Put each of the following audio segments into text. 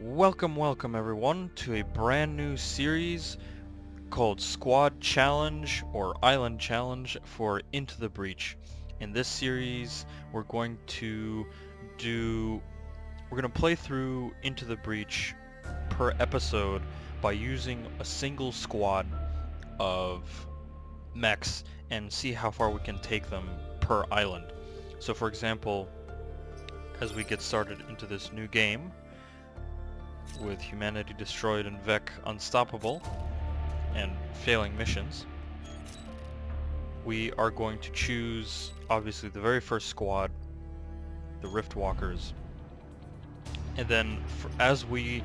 Welcome everyone to a brand new series called Squad Challenge or Island Challenge for Into the Breach. In this series, do we're going to play through Into the Breach per episode by using a single squad of mechs and see how far we can take them per island. So for example, as we get started into this new game, with humanity destroyed and Vec unstoppable and failing missions, we are going to choose obviously the very first squad, the Rift Walkers, and then as we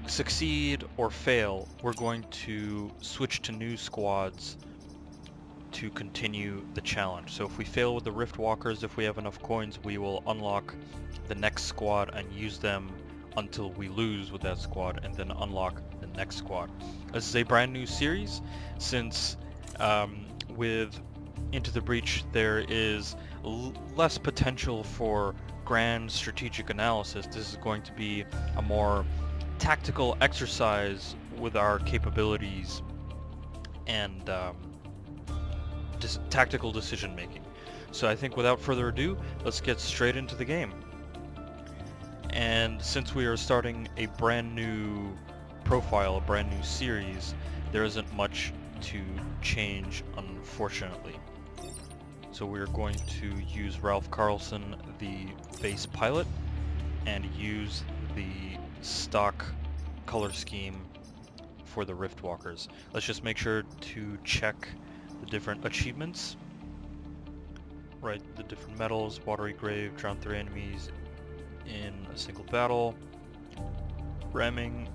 succeed or fail, we're going to switch to new squads to continue the challenge. So if we fail with the Rift Walkers, if we have enough coins, we will unlock the next squad and use them until we lose with that squad, and then unlock the next squad. This is a brand new series since with Into the Breach there is less potential for grand strategic analysis. This is going to be a more tactical exercise with our capabilities and tactical decision making. So I think without further ado, let's get straight into the game. And since we are starting a brand new profile, a brand new series, there isn't much to change, unfortunately. So we're going to use Ralph Carlson, the base pilot, and use the stock color scheme for the Rift Walkers. Let's just make sure to check the different achievements. Right, the different medals: watery grave, drown 3 enemies in a single battle, ramming,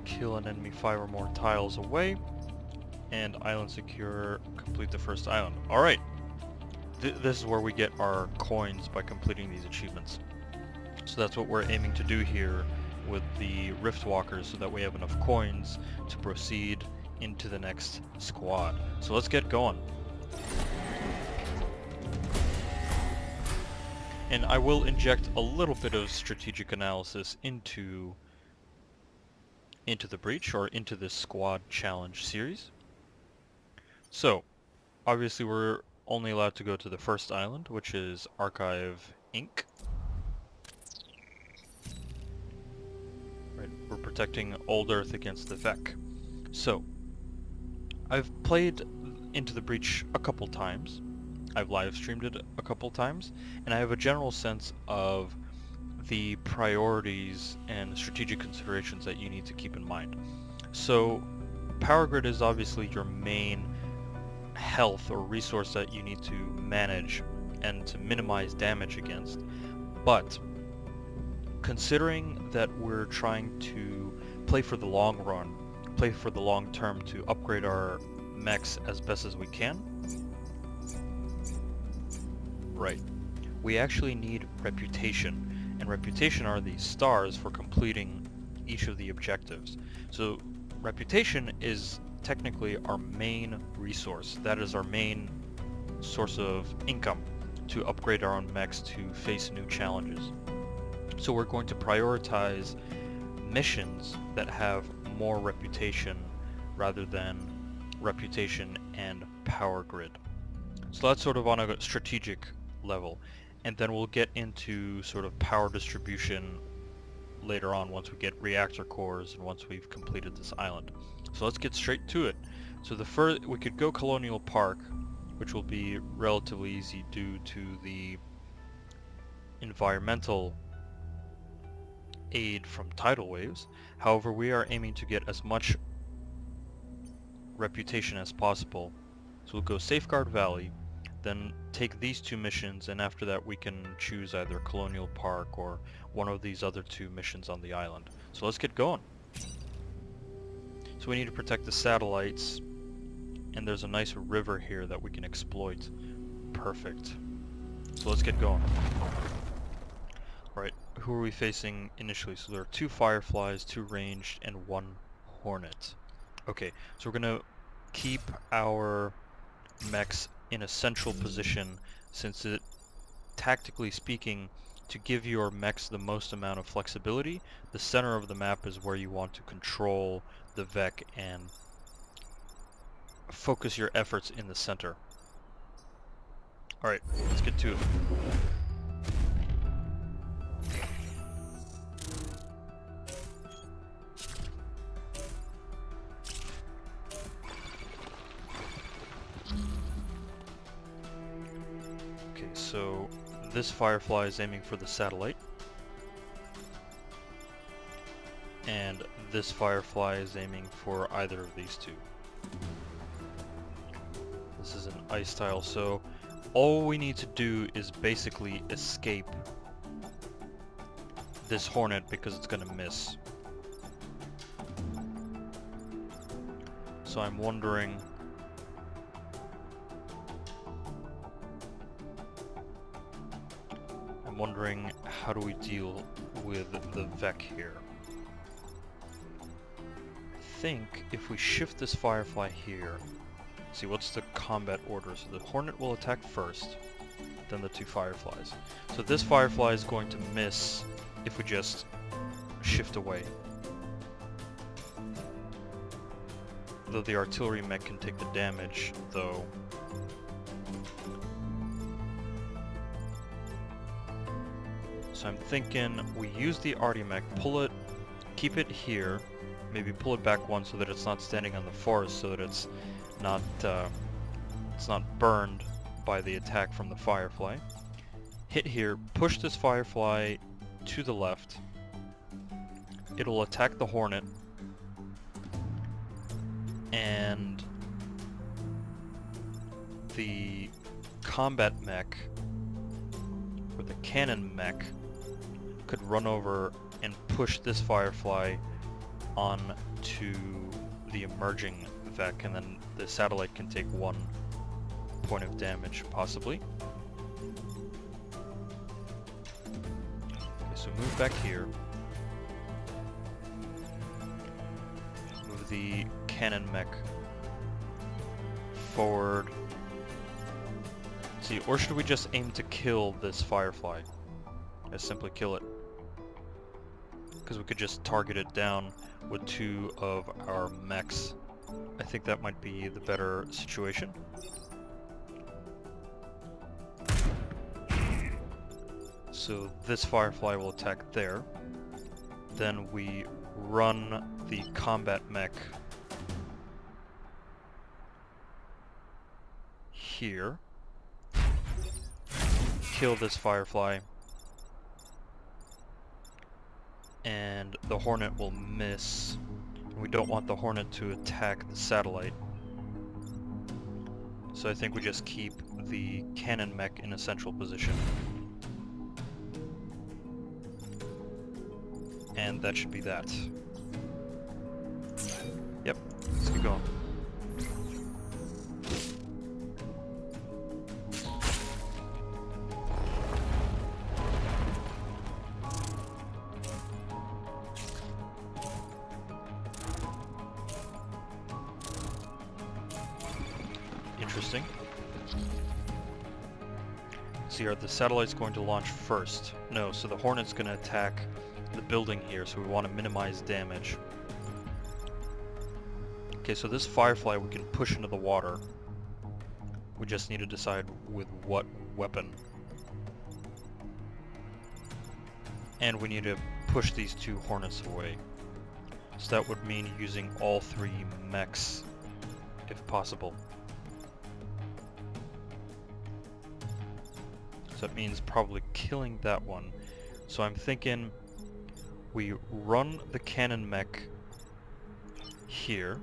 kill an enemy 5 or more tiles away, and island secure, complete the first island. Alright, this is where we get our coins by completing these achievements. So that's what we're aiming to do here with the Rift Walkers, so that we have enough coins to proceed into the next squad. So let's get going. And I will inject a little bit of strategic analysis into the Breach, or into this squad challenge series. So, obviously we're only allowed to go to the first island, which is Archive Inc. Right, we're protecting Old Earth against the Vec. So, I've played Into the Breach a couple times. I've live streamed it a couple times, and I have a general sense of the priorities and strategic considerations that you need to keep in mind. So power grid is obviously your main health or resource that you need to manage and to minimize damage against, but considering that we're trying to play for the long run, play for the long term to upgrade our mechs as best as we can, right, we actually need reputation, and reputation are these stars for completing each of the objectives. So reputation is technically our main resource. That is our main source of income to upgrade our own mechs to face new challenges. So we're going to prioritize missions that have more reputation rather than reputation and power grid. So that's sort of on a strategic level, and then we'll get into sort of power distribution later on once we get reactor cores and once we've completed this island. So let's get straight to it. So we could go Colonial Park, which will be relatively easy due to the environmental aid from tidal waves. However, we are aiming to get as much reputation as possible. So we'll go Safeguard Valley, then take these 2 missions, and after that we can choose either Colonial Park or one of these other 2 missions on the island. So let's get going. So we need to protect the satellites, and there's a nice river here that we can exploit. Perfect. So let's get going. Alright, who are we facing initially? So there are 2 Fireflies, 2 ranged, and 1 Hornet. Okay, so we're gonna keep our mechs in a central position, since it, tactically speaking, to give your mechs the most amount of flexibility, the center of the map is where you want to control the Vec and focus your efforts in the center. Alright, let's get to it. Okay, so this Firefly is aiming for the satellite. And this Firefly is aiming for either of these two. This is an ice tile, so all we need to do is basically escape this Hornet because it's gonna miss. So I'm wondering... how do we deal with the Vec here? I think if we shift this Firefly here, see what's the combat order. So the Hornet will attack first, then the two Fireflies. So this Firefly is going to miss if we just shift away. Though the artillery mech can take the damage, though. So I'm thinking we use the arty mech, pull it, keep it here, maybe pull it back one so that it's not standing on the forest, so that it's not burned by the attack from the Firefly. Hit here, push this Firefly to the left. It'll attack the Hornet, and the combat mech, or the cannon mech, could run over and push this Firefly on to the emerging Vec, and then the satellite can take 1 point of damage, possibly. Okay, so move back here. Move the cannon mech forward. See, or should we just aim to kill this Firefly? Just simply kill it. Because we could just target it down with 2 of our mechs. I think that might be the better situation. So this Firefly will attack there. Then we run the combat mech here. Kill this Firefly. And the Hornet will miss. We don't want the Hornet to attack the satellite. So I think we just keep the cannon mech in a central position. And that should be that. Yep, let's keep going. Interesting. See, are the satellites going to launch first? No, so the Hornet's going to attack the building here, so we want to minimize damage. Okay, so this Firefly we can push into the water. We just need to decide with what weapon. And we need to push these 2 Hornets away. So that would mean using all 3 mechs, if possible. So that means probably killing that one. So I'm thinking we run the cannon mech here.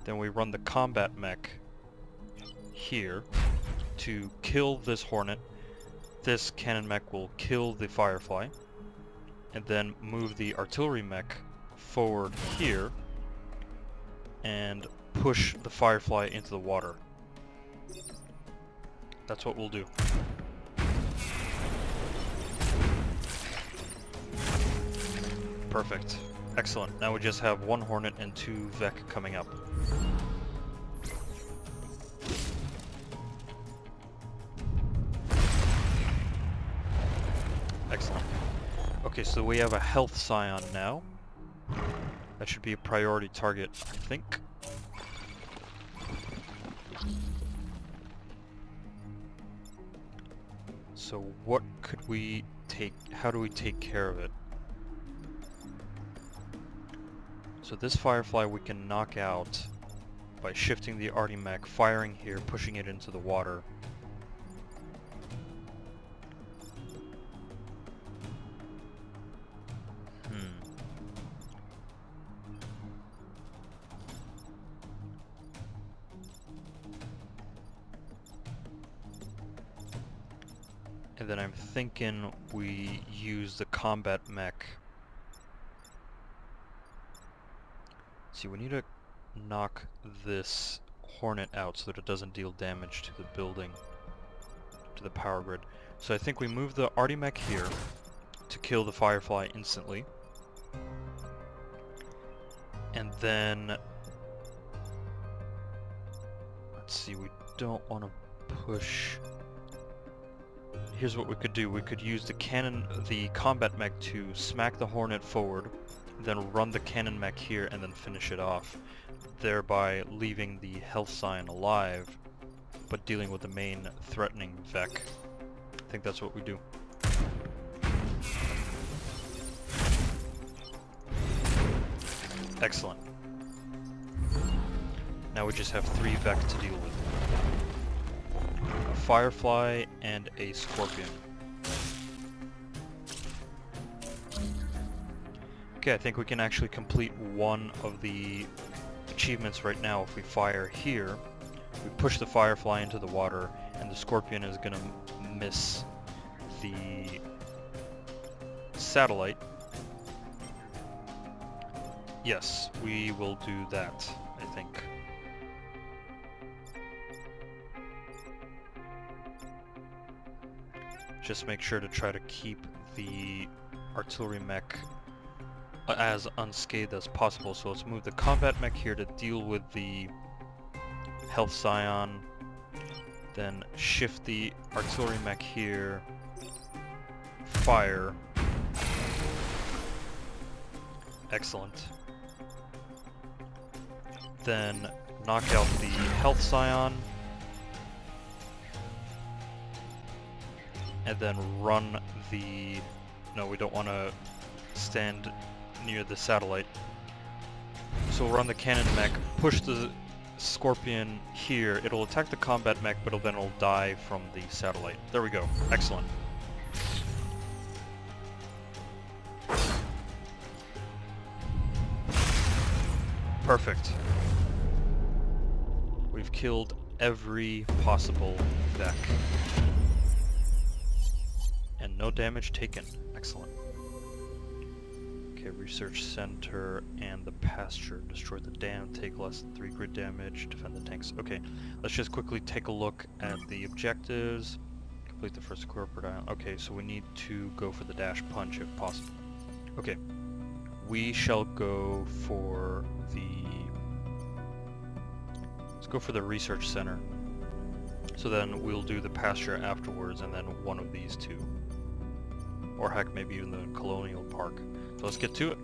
Then we run the combat mech here to kill this Hornet. This cannon mech will kill the Firefly. And then move the artillery mech forward here and push the Firefly into the water. That's what we'll do. Perfect. Excellent. Now we just have 1 Hornet and 2 Vec coming up. Excellent. Okay, so we have a health scion now. That should be a priority target, I think. So what could we take, how do we take care of it? So this firefly we can knock out by shifting the Artimech, firing here, pushing it into the water. And then I'm thinking we use the combat mech. See, we need to knock this Hornet out so that it doesn't deal damage to the building, to the power grid. So I think we move the Artimech here to kill the Firefly instantly. And then, let's see, we don't want to push. Here's what we could do. We could use the cannon, the combat mech to smack the Hornet forward, then run the cannon mech here and then finish it off, thereby leaving the health scion alive, but dealing with the main threatening Vec. I think that's what we do. Excellent. Now we just have 3 Vec to deal with. A Firefly and a Scorpion. Okay, I think we can actually complete one of the achievements right now if we fire here. We push the Firefly into the water, and the Scorpion is gonna miss the satellite. Yes, we will do that, I think. Just make sure to try to keep the artillery mech as unscathed as possible. So let's move the combat mech here to deal with the health scion, then shift the artillery mech here, fire. Excellent. Then knock out the health scion, and then run the... No, we don't want to stand near the satellite. So we'll run the cannon mech, push the Scorpion here. It'll attack the combat mech, but then it'll die from the satellite. There we go. Excellent. Perfect. We've killed every possible Vec. And no damage taken. Excellent. Okay, research center and the pasture. Destroy the dam, take less than 3 grid damage, defend the tanks. Okay, let's just quickly take a look at the objectives. Complete the first corporate island. Okay, so we need to go for the dash punch if possible. Okay, we shall go for the... Let's go for the research center. So then we'll do the pasture afterwards and then one of these two. Or heck, maybe even the colonial park. So let's get to it.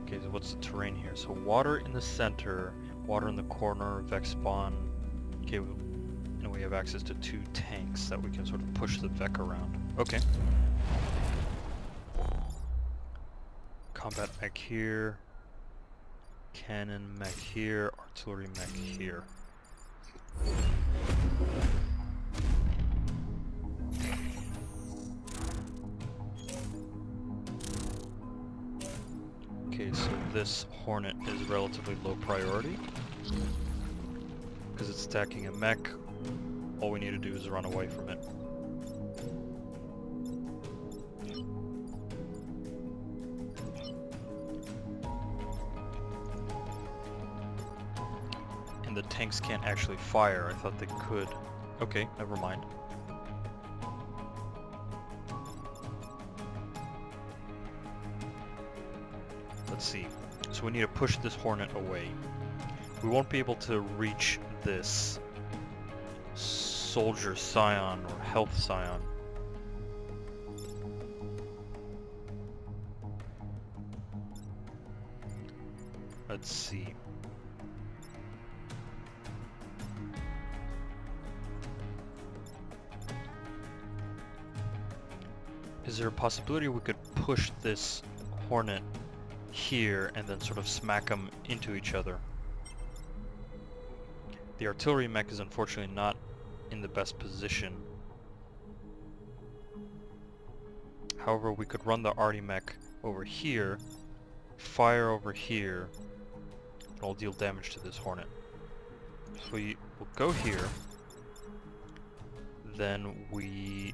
Okay, so what's the terrain here? So water in the center, water in the corner, Vec spawn. Okay, and we have access to 2 tanks that we can sort of push the Vec around. Okay. Combat mech here. Cannon mech here. Artillery mech here. Okay, so this Hornet is relatively low priority because it's attacking a mech. All we need to do is run away from it. And the tanks can't actually fire. I thought they could. Okay, never mind. Let's see. So we need to push this Hornet away. We won't be able to reach this Soldier Scion or Health Scion. Let's see. Is there a possibility we could push this hornet here and then sort of smack them into each other? The artillery mech is unfortunately not in the best position. However, we could run the arty mech over here, fire over here, and it'll deal damage to this hornet. So we will go here, then we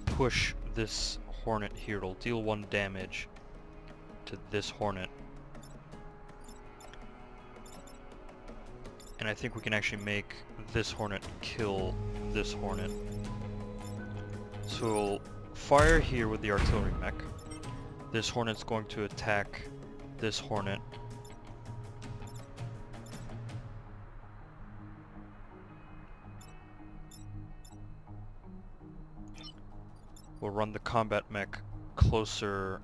push this hornet here. It'll deal 1 damage to this hornet. And I think we can actually make this hornet kill this hornet. So we'll fire here with the artillery mech. This hornet's going to attack this hornet. We'll run the combat mech closer,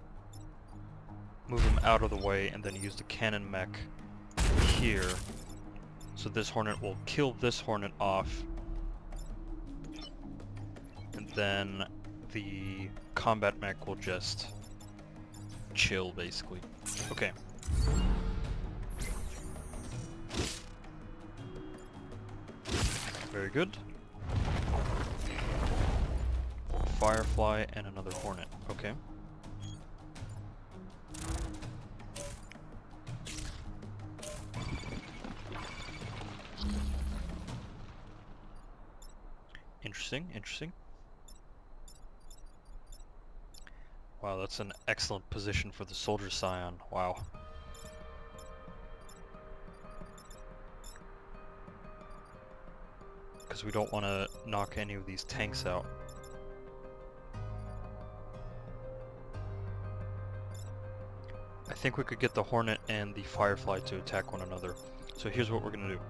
move him out of the way, and then use the cannon mech here. So this hornet will kill this hornet off. And then the combat mech will just chill, basically. Okay. Very good. Firefly and another hornet. Okay. Interesting, interesting. Wow, that's an excellent position for the soldier scion. Wow. Because we don't want to knock any of these tanks out. I think we could get the hornet and the firefly to attack one another. So here's what we're going to do.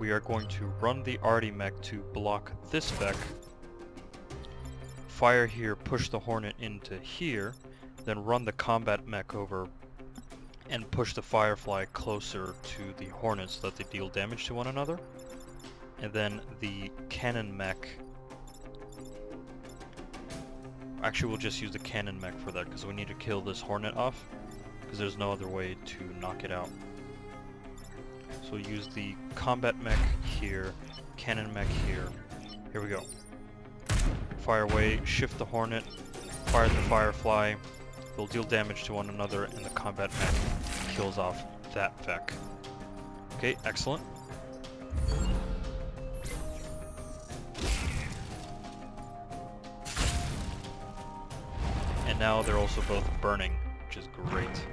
We are going to run the arty mech to block this mech, fire here, push the hornet into here, then run the combat mech over and push the firefly closer to the hornet so that they deal damage to one another. And then the cannon mech, actually we'll just use the cannon mech for that because we need to kill this hornet off because there's no other way to knock it out. So we'll use the combat mech here, cannon mech here. Here we go. Fire away, shift the hornet, fire the firefly. They'll deal damage to one another, and the combat mech kills off that mech. Okay, excellent. And now they're also both burning, which is great.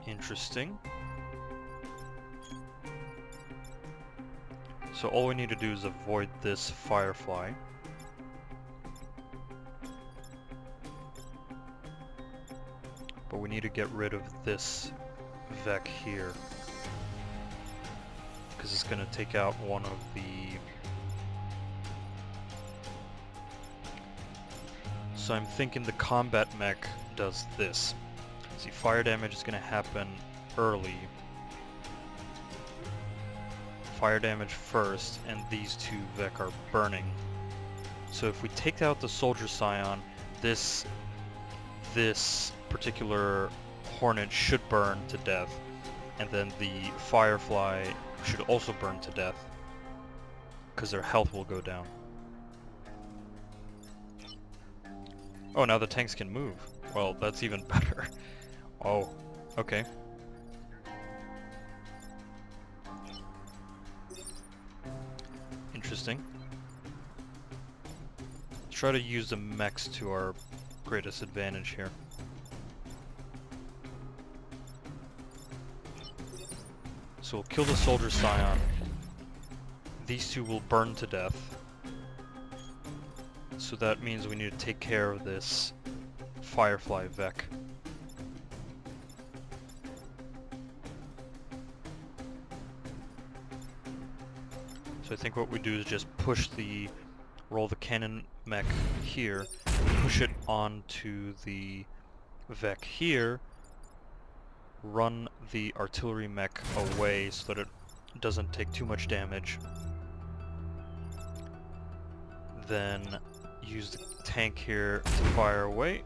Interesting. So all we need to do is avoid this firefly. But we need to get rid of this Vec here. Because it's going to take out one of the... So I'm thinking the combat mech does this. See, fire damage is going to happen early. Fire damage first, and these two Vec are burning. So if we take out the soldier scion, this particular hornet should burn to death, and then the firefly should also burn to death, because their health will go down. Oh, now the tanks can move. Well, that's even better. Oh, okay. Interesting. Let's try to use the mechs to our greatest advantage here. So we'll kill the soldier scion. These two will burn to death. So that means we need to take care of this firefly Vec. So I think what we do is just roll the cannon mech here, push it onto the Vec here, run the artillery mech away so that it doesn't take too much damage, then use the tank here to fire away,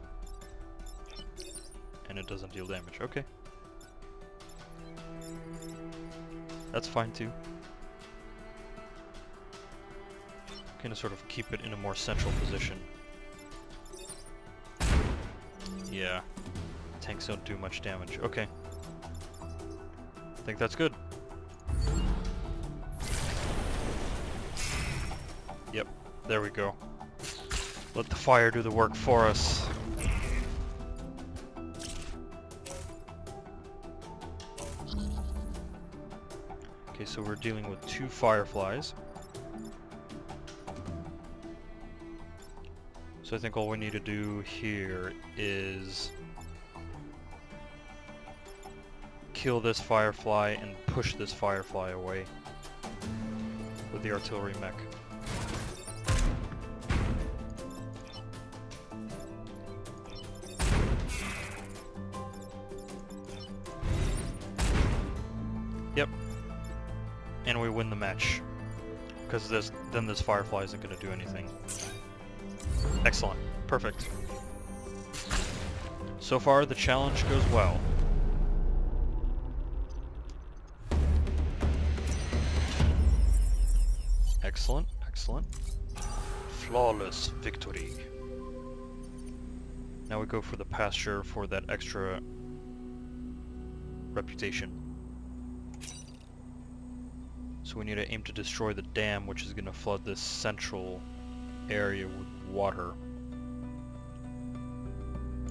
and it doesn't deal damage. Okay. That's fine too. Gonna sort of keep it in a more central position. Yeah. Tanks don't do much damage. Okay. I think that's good. Yep. There we go. Let the fire do the work for us. Okay, so we're dealing with 2 fireflies. So I think all we need to do here is kill this firefly and push this firefly away with the artillery mech. Yep. And we win the match. Because then this firefly isn't going to do anything. Excellent. Perfect. So far, the challenge goes well. Excellent, excellent. Flawless victory. Now we go for the pasture for that extra reputation. So we need to aim to destroy the dam, which is going to flood this central area with water.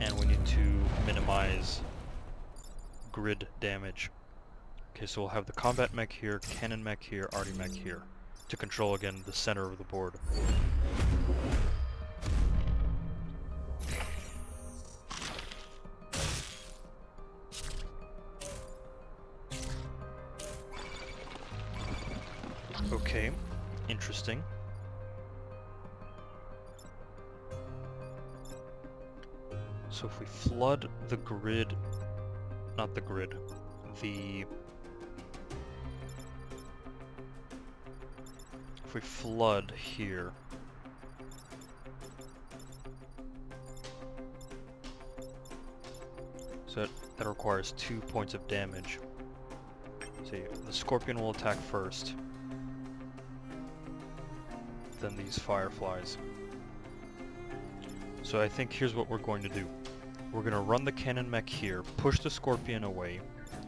And we need to minimize grid damage. Okay, so we'll have the combat mech here, cannon mech here, arty mech here, to control again the center of the board. Okay, interesting. So if we flood the grid, not the grid, if we flood here, so that requires 2 points of damage. So the scorpion will attack first, then these fireflies. So I think here's what we're going to do. We're going to run the cannon mech here, push the scorpion away,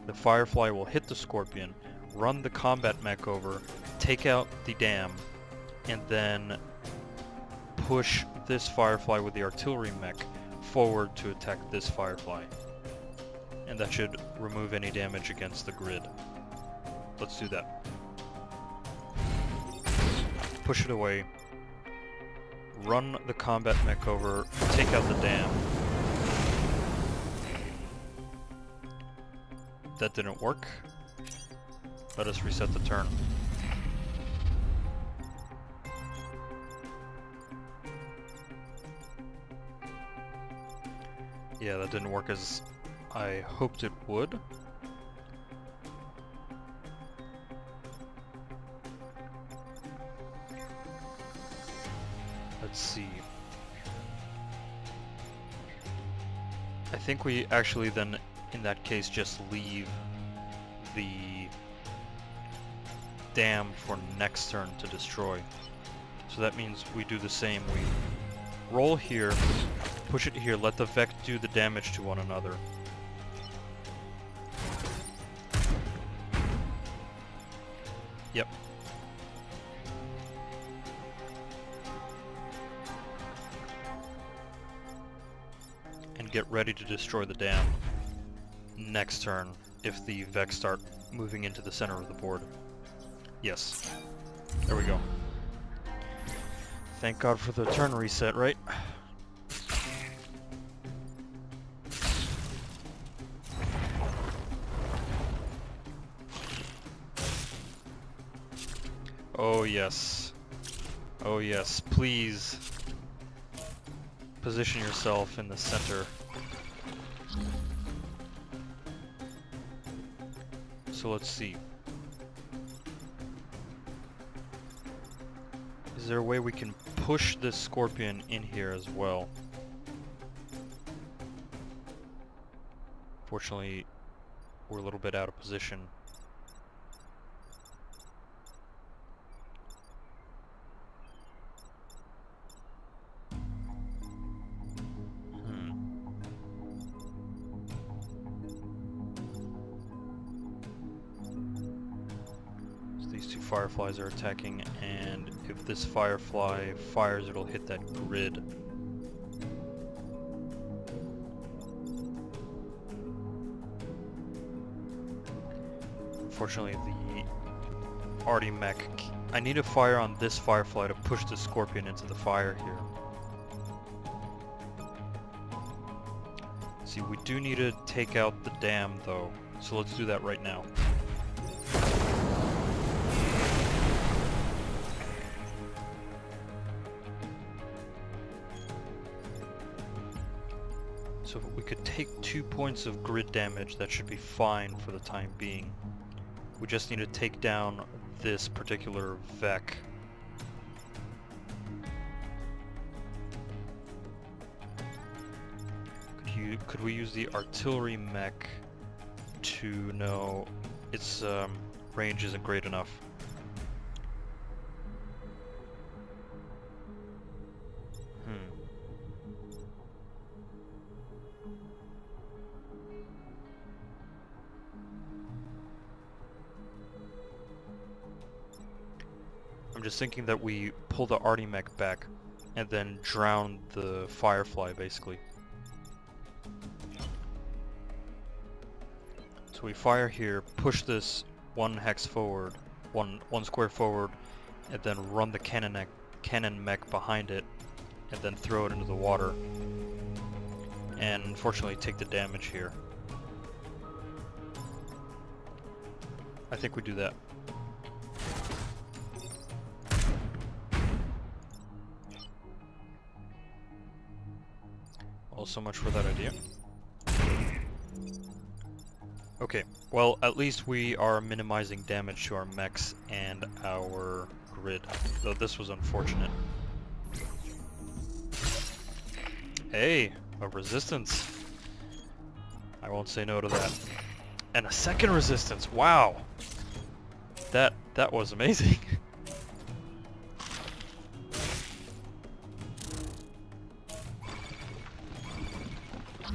the firefly will hit the scorpion, run the combat mech over, take out the dam, and then push this firefly with the artillery mech forward to attack this firefly. And that should remove any damage against the grid. Let's do that. Push it away, run the combat mech over, take out the dam. That didn't work. Let us reset the turn. Yeah, that didn't work as I hoped it would. Let's see. I think we actually then, in that case, just leave the dam for next turn to destroy. So that means we do the same. We roll here, push it here, let the Vec do the damage to one another. Yep. And get ready to destroy the dam next turn if the Vex start moving into the center of the board. Yes. There we go. Thank God for the turn reset, right? Oh yes. Oh yes, please. Position yourself in the center. So let's see. Is there a way we can push this scorpion in here as well? Fortunately, we're a little bit out of position. So these two fireflies are attacking, and if this firefly fires, it'll hit that grid. Unfortunately, the arty mech... I need to fire on this firefly to push the scorpion into the fire here. See, we do need to take out the dam, though, so let's do that right now. So if we could take 2 points of grid damage, that should be fine for the time being. We just need to take down this particular Vec. Could we use the artillery mech to know its range isn't great enough? I'm just thinking that we pull the arty mech back and then drown the firefly, basically. So we fire here, push this one hex forward, one square forward, and then run the cannon mech behind it, and then throw it into the water. And unfortunately take the damage here. I think we do that. Well, so much for that idea. Okay, well, at least we are minimizing damage to our mechs and our grid, though this was unfortunate. Hey, a resistance. I won't say no to that. And a second resistance, wow! That was amazing.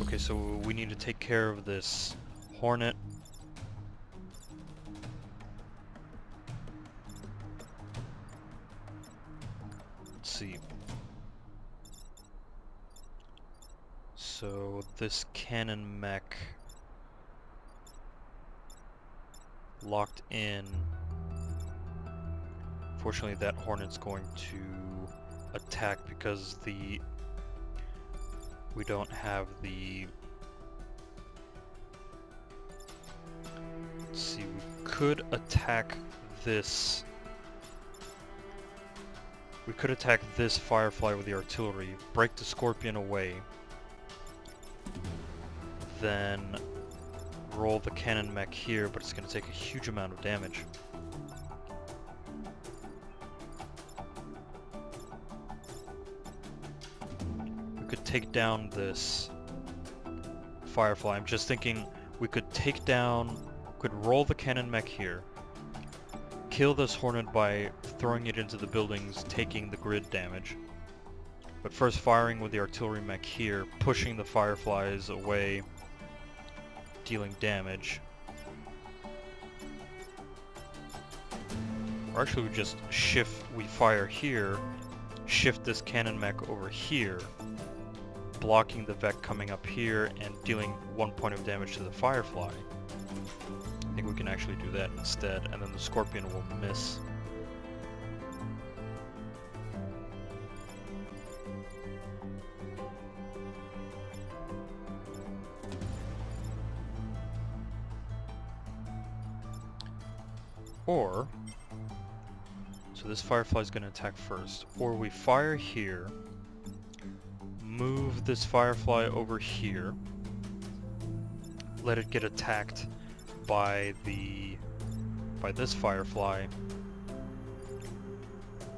Okay, so we need to take care of this hornet. Let's see. So this cannon mech locked in. Fortunately, that hornet's going to attack because we don't have the... Let's see, we could attack this... We could attack this firefly with the artillery, break the scorpion away, then roll the cannon mech here, but it's going to take a huge amount of damage. Could take down this firefly. I'm just thinking we could roll the cannon mech here, kill this hornet by throwing it into the buildings, taking the grid damage, but first firing with the artillery mech here, pushing the fireflies away, dealing damage. Or actually we fire here, shift this cannon mech over here, blocking the Vec coming up here and dealing 1 point of damage to the firefly. I think we can actually do that instead, and then the scorpion will miss. Or So this Firefly's gonna attack first. Or we fire here, move this Firefly over here, let it get attacked by this Firefly,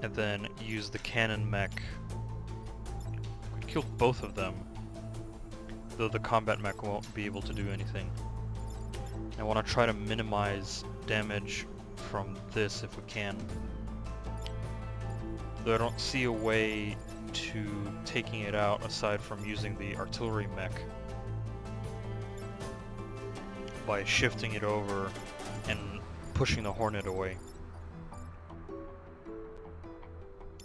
and then use the cannon mech. We killed both of them, though the combat mech won't be able to do anything. I want to try to minimize damage from this if we can. Though I don't see a way to taking it out aside from using the artillery mech by shifting it over and pushing the Hornet away.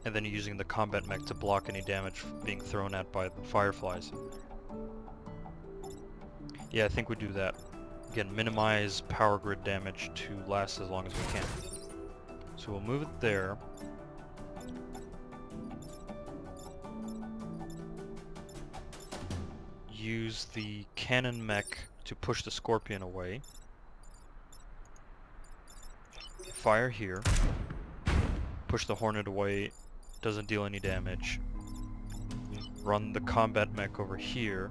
And then using the combat mech to block any damage being thrown at by the Fireflies. Yeah, I think we do that. Again, minimize power grid damage to last as long as we can. So we'll move it there. Use the cannon mech to push the Scorpion away. Fire here. Push the Hornet away. Doesn't deal any damage. Run the combat mech over here.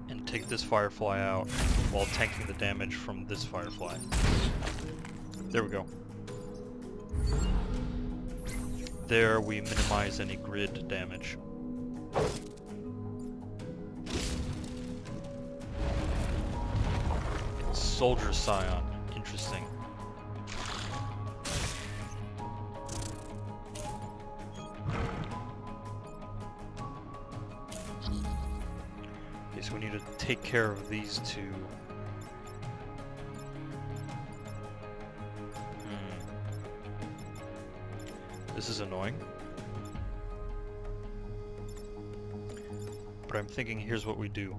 And take this Firefly out while tanking the damage from this Firefly. There we go. There we minimize any grid damage. Soldier Scion. Interesting. Okay, so we need to take care of these two. This is annoying. But I'm thinking here's what we do.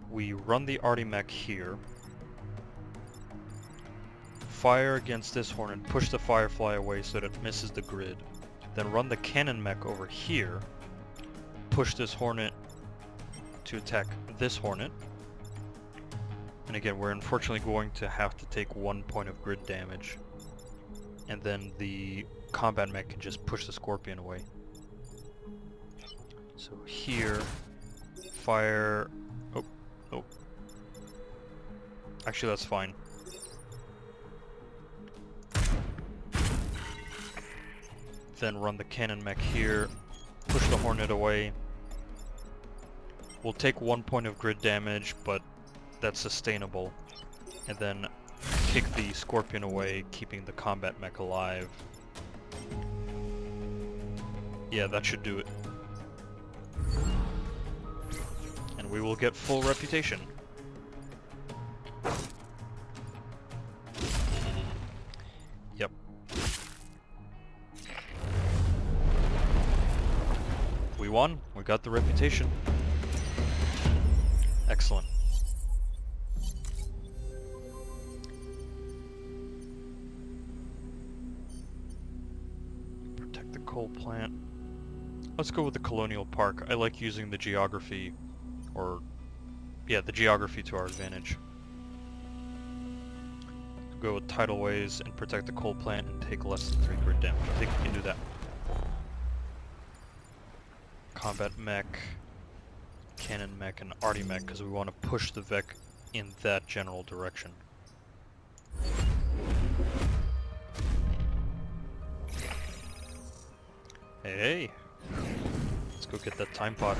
We run the arty mech here. Fire against this Hornet, push the Firefly away so that it misses the grid. Then run the cannon mech over here. Push this Hornet to attack this Hornet. And again, we're unfortunately going to have to take 1 point of grid damage. And then the combat mech can just push the Scorpion away. So here, fire... Oh. Actually, that's fine. Then run the cannon mech here, push the Hornet away. We'll take 1 point of grid damage, but that's sustainable. And then kick the Scorpion away, keeping the combat mech alive. Yeah, that should do it. And we will get full reputation. Yep. We won. We got the reputation. Excellent. Protect the coal plant. Let's go with the Colonial Park. I like using the geography, the geography to our advantage. Go with tidal ways and protect the coal plant and take less than 3 grid damage. I think we can do that. Combat mech, cannon mech, and arty mech because we want to push the Vec in that general direction. Hey! Let's go get that time pod.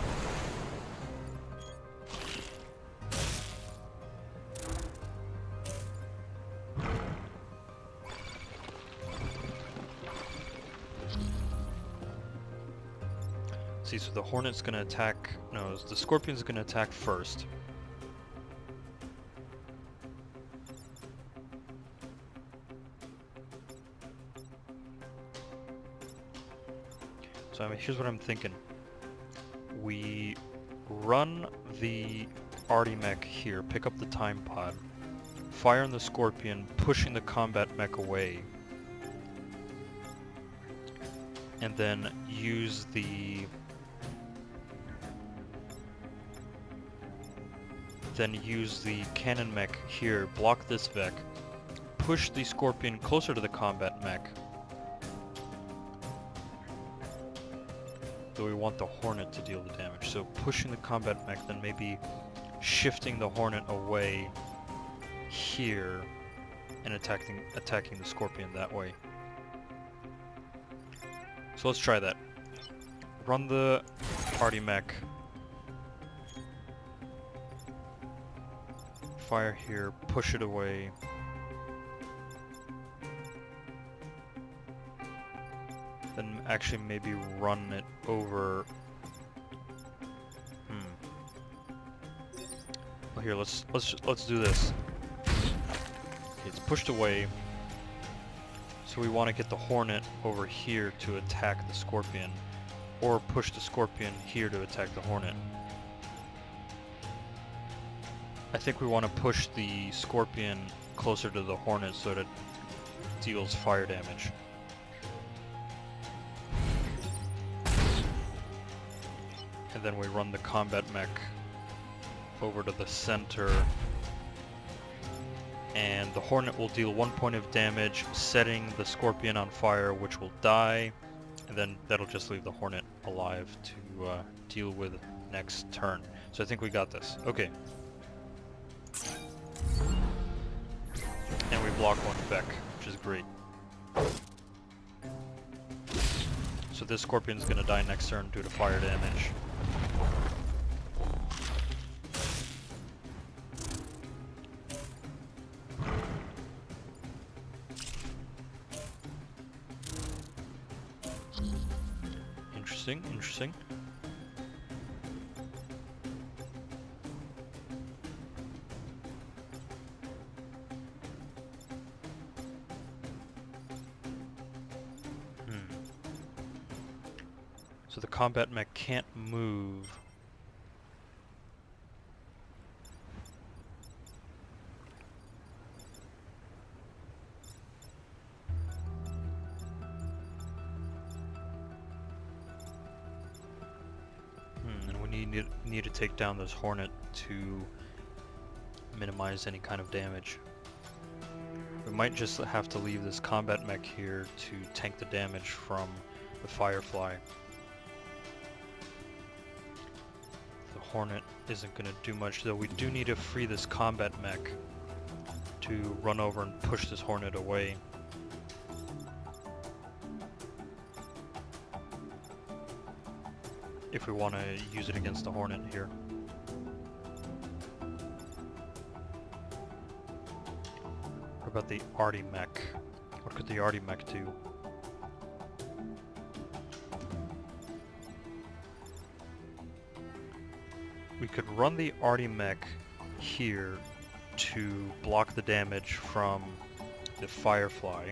See, so the Hornet's gonna attack... No, the Scorpion's gonna attack first. So here's what I'm thinking. We run the arty mech here, pick up the time pod, fire on the Scorpion, pushing the combat mech away, and then use the cannon mech here, block this Vec, push the Scorpion closer to the combat mech. Though we want the Hornet to deal the damage. So pushing the combat mech, then maybe shifting the Hornet away here and attacking the Scorpion that way. So let's try that. Run the party mech. Fire here, push it away. Then actually maybe run it over. Well, here, let's do this. Okay, it's pushed away. So we want to get the Hornet over here to attack the Scorpion, or push the Scorpion here to attack the Hornet. I think we want to push the Scorpion closer to the Hornet so that it deals fire damage. And then we run the combat mech over to the center, and the Hornet will deal 1 point of damage, setting the Scorpion on fire, which will die, and then that'll just leave the Hornet alive to deal with next turn. So I think we got this. Okay. And we block one Beck, which is great. So this Scorpion's gonna die next turn due to fire damage. Interesting. So the combat mech can't move. And we need to take down this Hornet to minimize any kind of damage. We might just have to leave this combat mech here to tank the damage from the Firefly. The Hornet isn't going to do much, though we do need to free this combat mech to run over and push this Hornet away. If we want to use it against the Hornet here. What about the Arty mech? What could the Arty mech do? We could run the Arty mech here to block the damage from the Firefly.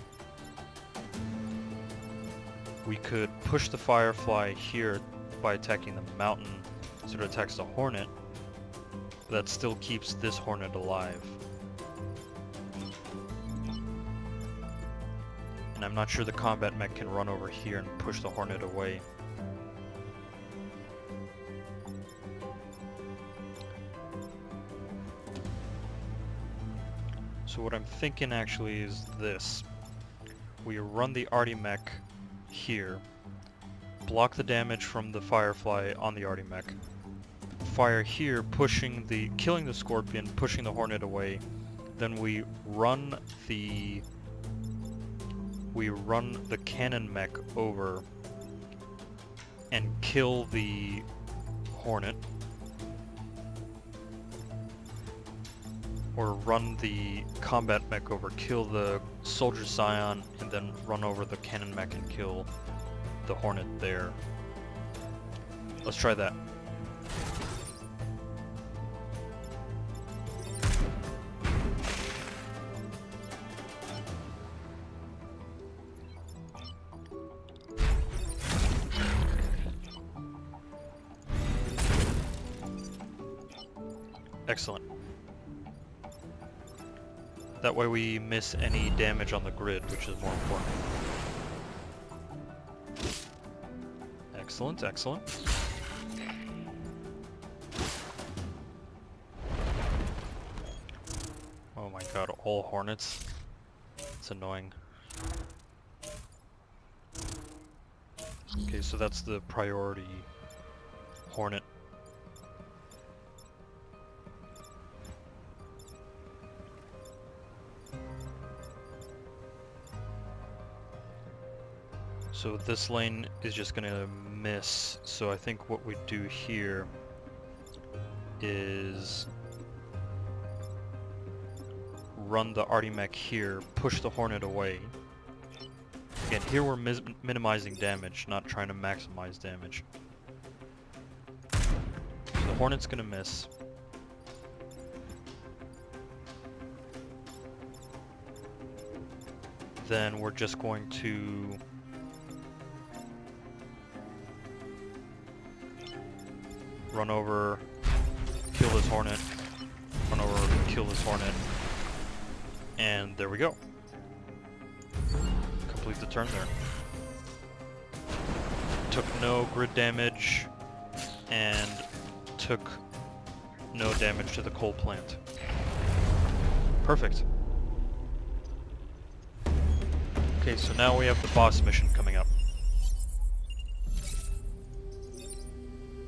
We could push the Firefly here by attacking the mountain, so it attacks the Hornet. That still keeps this Hornet alive. And I'm not sure the combat mech can run over here and push the Hornet away. So what I'm thinking actually is this. We run the Arty mech here, block the damage from the Firefly on the Arty mech, fire here, killing the Scorpion, pushing the Hornet away. Then we run the cannon mech over and kill the Hornet, or run the combat mech over, kill the Soldier Scion, and then run over the cannon mech and kill the Hornet there. Let's try that. Excellent. That way we miss any damage on the grid, which is more important. Excellent, excellent. Oh my god, all Hornets. that's annoying. Okay, so that's the priority Hornet. So this lane is just gonna miss, so I think what we do here is run the Artimech here, push the Hornet away. Again, here we're minimizing damage, not trying to maximize damage. So the Hornet's gonna miss. Then we're just going to run over, kill this Hornet, run over, kill this Hornet, and there we go. Complete the turn there. Took no grid damage, and took no damage to the coal plant. Perfect. Okay, so now we have the boss mission coming up.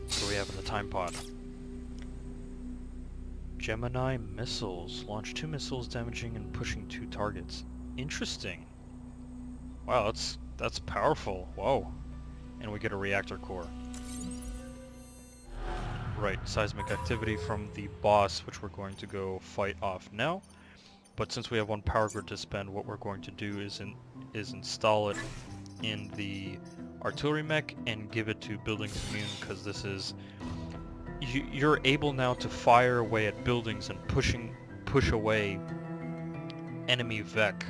What do we have in the time pod? Gemini missiles. Launch 2 missiles damaging and pushing 2 targets. Interesting. Wow, that's powerful. Whoa. And we get a reactor core. Right, seismic activity from the boss, which we're going to go fight off now. But since we have 1 power grid to spend, what we're going to do is install it in the artillery mech and give it to buildings immune, because this is... You're able now to fire away at buildings and push away enemy Vec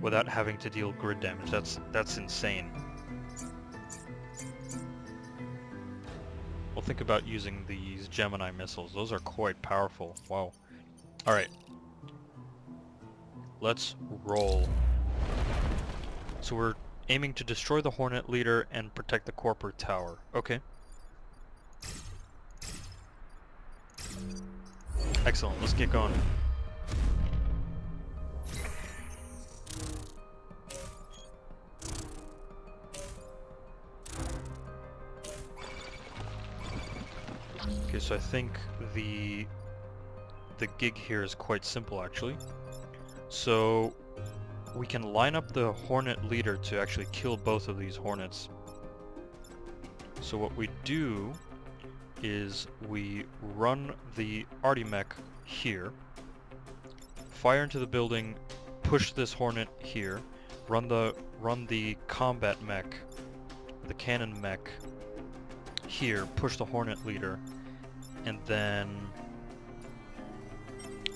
without having to deal grid damage. That's insane. Well, think about using these Gemini missiles. Those are quite powerful. Wow. Alright. Let's roll. So we're aiming to destroy the Hornet leader and protect the corporate tower. Okay. Excellent, let's get going. Okay, so I think the gig here is quite simple actually. So we can line up the Hornet leader to actually kill both of these Hornets. So what we do is we run the Artimech here, fire into the building, push this Hornet here, run the combat mech, the cannon mech here, push the Hornet leader, and then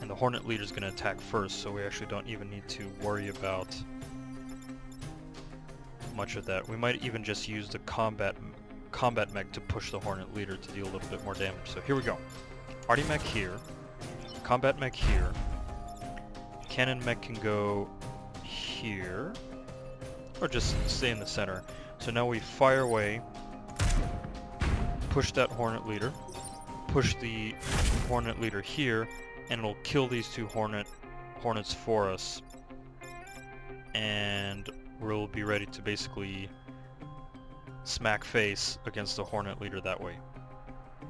the Hornet leader is going to attack first, so we actually don't even need to worry about much of that. We might even just use the combat mech to push the Hornet leader to deal a little bit more damage. So here we go. Artimech here, combat mech here, cannon mech can go here, or just stay in the center. So now we fire away, push that Hornet leader, push the Hornet leader here, and it'll kill these 2 Hornets for us, and we'll be ready to basically smack face against the Hornet leader that way,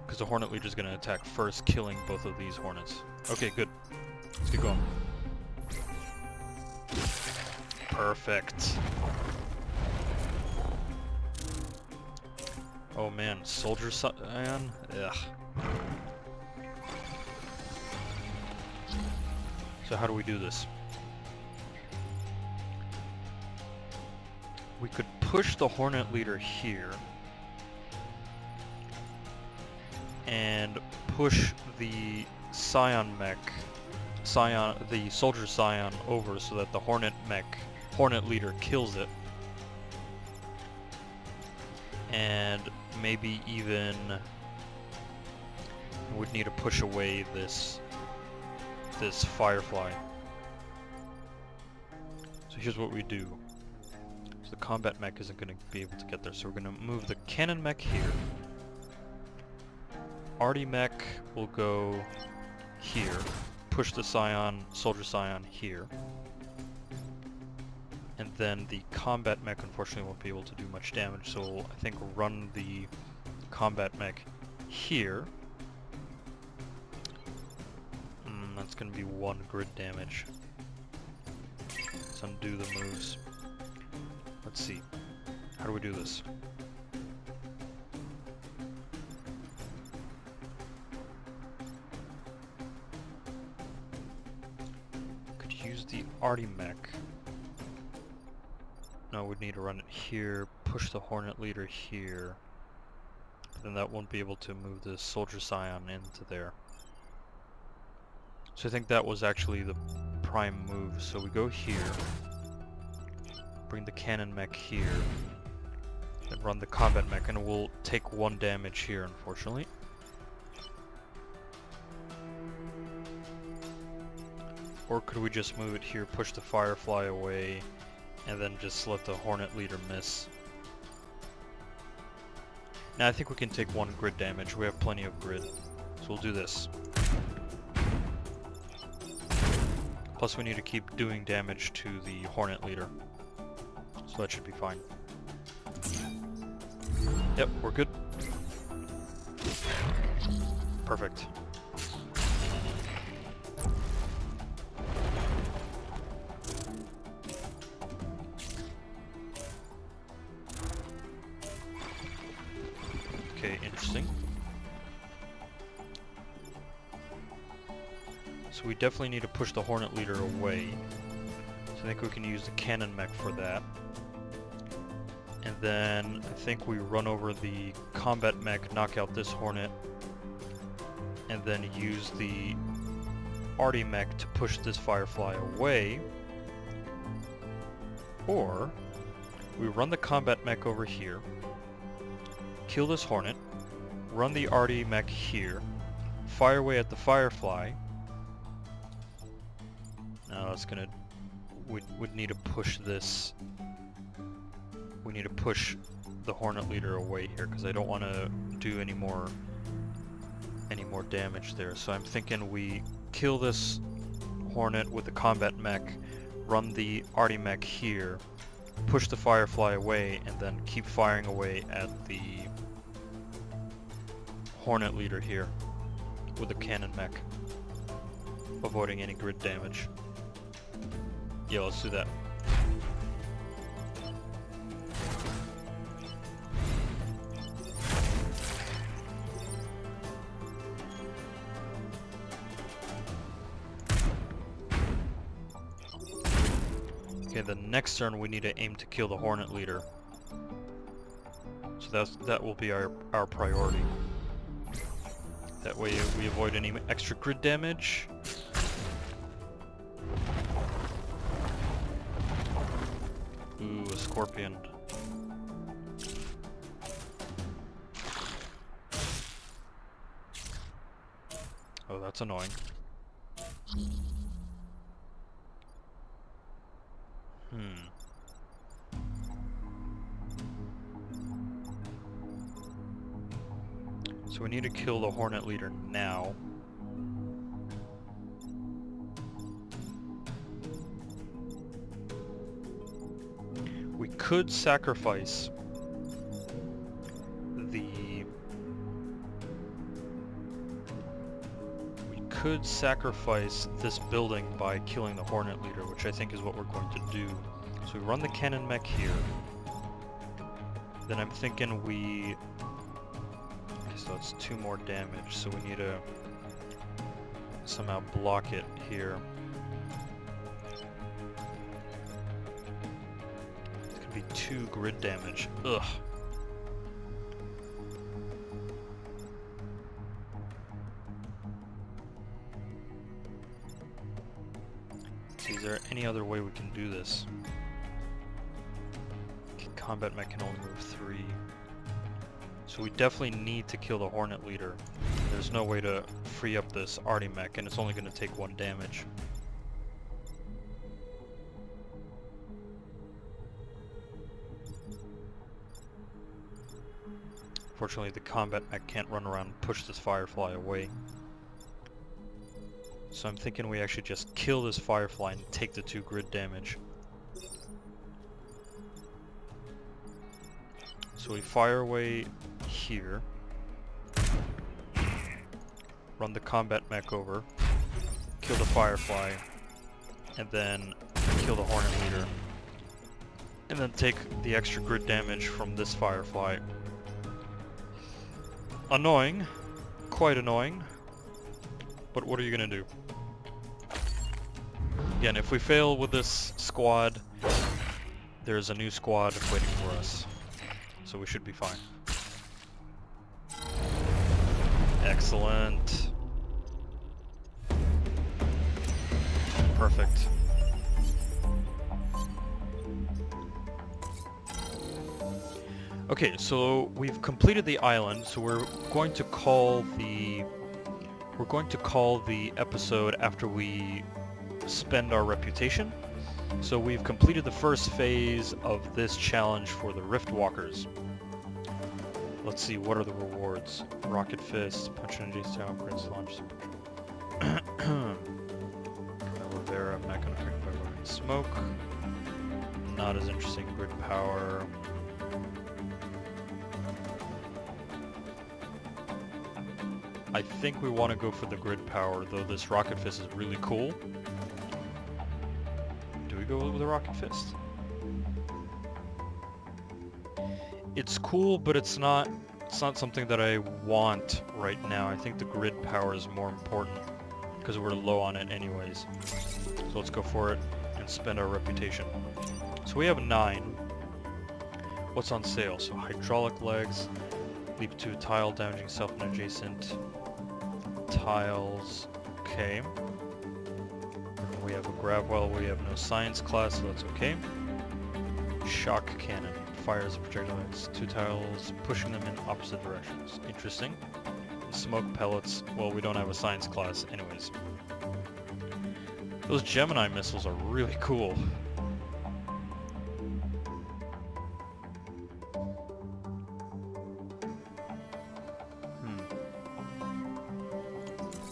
because the Hornet leader is going to attack first, killing both of these Hornets. Okay, good. Let's get going. Perfect. Oh man, Soldier Scion? Ugh. So how do we do this? We could push the Hornet leader here and push the Scion mech, the Soldier Scion over so that the Hornet leader kills it, and maybe even would need to push away this Firefly. So here's what we do. So the combat mech isn't going to be able to get there, so we're going to move the cannon mech here. Arty mech will go here. Push the Soldier Scion here. And then the combat mech unfortunately won't be able to do much damage, so we'll, I think, run the combat mech here. That's going to be 1 grid damage. Let's undo the moves. Let's see. How do we do this? Could use the arty mech. No, we'd need to run it here, push the Hornet Leader here. But then that won't be able to move the Soldier Scion into there. So I think that was actually the prime move. So we go here, bring the cannon mech here, and run the combat mech, and we'll take 1 damage here, unfortunately. Or could we just move it here, push the Firefly away, and then just let the Hornet Leader miss? Now I think we can take 1 grid damage. We have plenty of grid. So we'll do this. Plus we need to keep doing damage to the Hornet Leader. So that should be fine. Yep, we're good. Perfect. Okay, interesting. So we definitely need to push the Hornet Leader away. So I think we can use the cannon mech for that. And then I think we run over the combat mech, knock out this Hornet, and then use the arty mech to push this Firefly away. Or we run the combat mech over here, kill this Hornet, run the arty mech here, fire away at the Firefly. Now it's gonna... We'd need to push this... We need to push the Hornet Leader away here, because I don't want to do any more damage there. So I'm thinking we kill this Hornet with the combat mech, run the arty mech here, push the Firefly away, and then keep firing away at the Hornet Leader here with the cannon mech, avoiding any grid damage. Yeah, let's do that. Okay, the next turn we need to aim to kill the Hornet Leader. So that will be our priority. That way we avoid any extra grid damage. Ooh, a scorpion. Oh, that's annoying. So we need to kill the Hornet Leader now. We could sacrifice this building by killing the Hornet Leader, which I think is what we're going to do. So we run the cannon mech here. Then I'm thinking we... Okay, so it's 2 more damage, so we need to somehow block it here. It's gonna be 2 grid damage. Ugh. Is there any other way we can do this? Combat mech can only move 3. So we definitely need to kill the Hornet Leader. There's no way to free up this arty mech, and it's only going to take 1 damage. Fortunately, the combat mech can't run around and push this Firefly away. So I'm thinking we actually just kill this Firefly and take the 2 grid damage. So we fire away here. Run the combat mech over. Kill the Firefly. And then kill the Hornet Leader. And then take the extra grid damage from this Firefly. Annoying. Quite annoying. But what are you gonna do? Again, if we fail with this squad, there's a new squad waiting for us. So we should be fine. Excellent. Perfect. Okay, so we've completed the island, so we're going to call the episode after we spend our reputation. So we've completed the first phase of this challenge for the Rift Walkers. Let's see, what are the rewards? Rocket Fist, Punch Energy Style, Upgrades, Launch. Rivera, I'm not gonna pick by weapon. Smoke. Not as interesting. Grid Power. I think we want to go for the Grid Power, though this Rocket Fist is really cool. Do we go with the Rocket Fist? It's cool, but it's not something that I want right now. I think the Grid Power is more important, because we're low on it anyways. So let's go for it and spend our reputation. So we have 9. What's on sale? So Hydraulic Legs, Leap 2 Tile, damaging self and adjacent tiles. Okay. We have a grab well, we have no science class, so that's okay. Shock Cannon. Fires a projectile. It's 2 tiles, pushing them in opposite directions. Interesting. Smoke Pellets. Well, we don't have a science class anyways. Those Gemini missiles are really cool.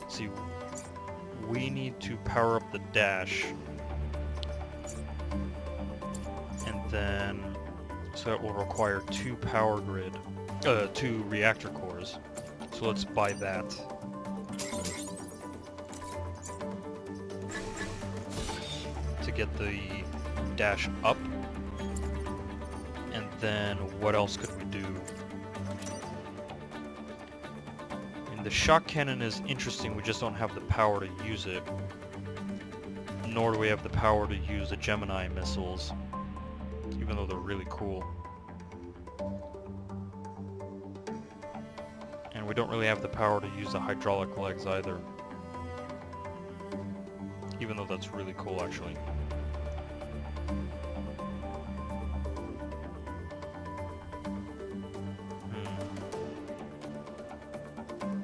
See, we need to power up the dash. And then, so that will require 2 power grid, 2 reactor cores. So let's buy that. To get the dash up. And then what else could we do? I mean, the shock cannon is interesting, we just don't have the power to use it. Nor do we have the power to use the Gemini missiles. Even though they're really cool. And we don't really have the power to use the hydraulic legs either. Even though that's really cool actually.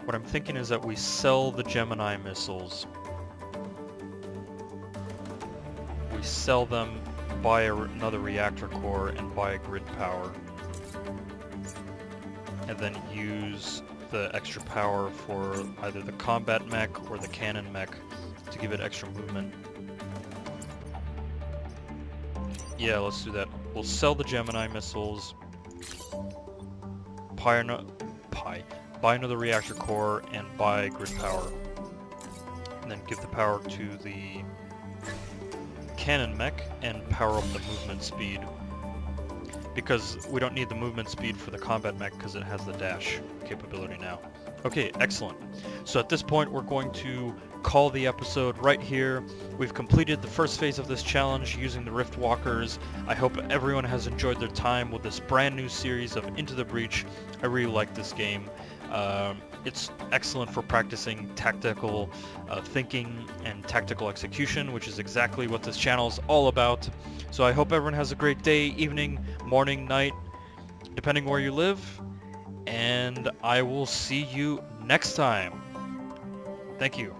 What I'm thinking is that we sell the Gemini missiles. We sell them, buy another reactor core, and buy a grid power. And then use the extra power for either the combat mech or the cannon mech to give it extra movement. Yeah, let's do that. We'll sell the Gemini missiles, buy another reactor core, and buy grid power. And then give the power to the cannon mech and power up the movement speed. Because we don't need the movement speed for the combat mech because it has the dash capability now. Okay, excellent. So at this point we're going to call the episode right here. We've completed the first phase of this challenge using the Rift Walkers. I hope everyone has enjoyed their time with this brand new series of Into the Breach. I really like this game. It's excellent for practicing tactical thinking and tactical execution, which is exactly what this channel is all about. So I hope everyone has a great day, evening, morning, night, depending where you live. And I will see you next time. Thank you.